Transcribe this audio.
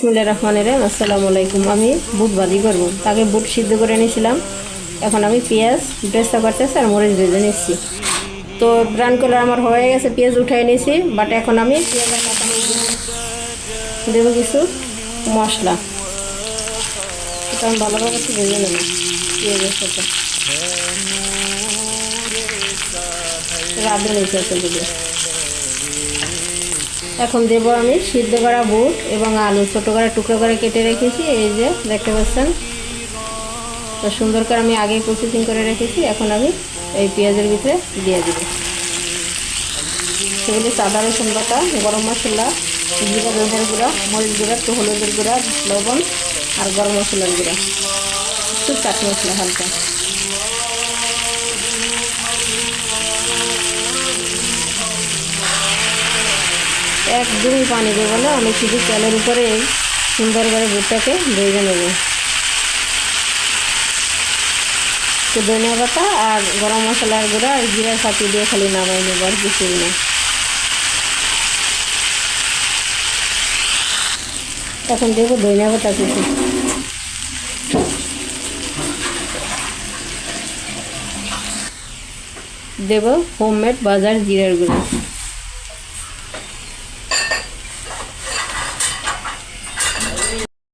বিসমিল্লাহির রহমানির রহিম। আসসালামু আলাইকুম। আমি বুট ভাজি করব, তাকে বুট সিদ্ধ করে নিয়েছিলাম। এখন আমি পেঁয়াজ বেরেস্তা করতেছি আর মরিচ ভেজে নিচ্ছি। তো ব্রাউন কালার আমার হয়ে গেছে, পেঁয়াজ উঠিয়ে নিয়েছি। বাট এখন আমি পেঁয়াজের মাথা দেবো কিছু মশলা। এটা আমি ভালোভাবে একটু ভেজে নেব পেঁয়াজের সাথে। রাঁধুনি সেগুলো এখন দেব আমি সিদ্ধ করা বুট এবং আলু ছোটো করে টুকরো করে কেটে রেখেছি। এই যে দেখতে পাচ্ছেন, তো সুন্দর করে আমি আগে প্রসেসিং করে রেখেছি। এখন আমি এই পেঁয়াজের ভিতরে দিয়ে দিব সেগুলি আদা রসুন বাটা, গরম মশলা, জিরা ধনিয়ার গুঁড়া, মরিচ গুঁড়া, একটু হলুদের গুঁড়া, লবণ আর গরম মশলার গুঁড়া, একটু চাট মশলা হালকা। একদম পানি দেবো না, আমি শুধু তেলের উপরে সুন্দর করে বুটটাকে ভেজে নেব। তো ধনিয়া পাতা আর গরম মশলার গুঁড়া আর জিরার সাথে দিয়ে খালি নামাই নেব, আর কিছুই না। এখন দেবো ধনিয়া পাতা কিছু, দেব হোমমেড বাজার জিরার গুঁড়ো।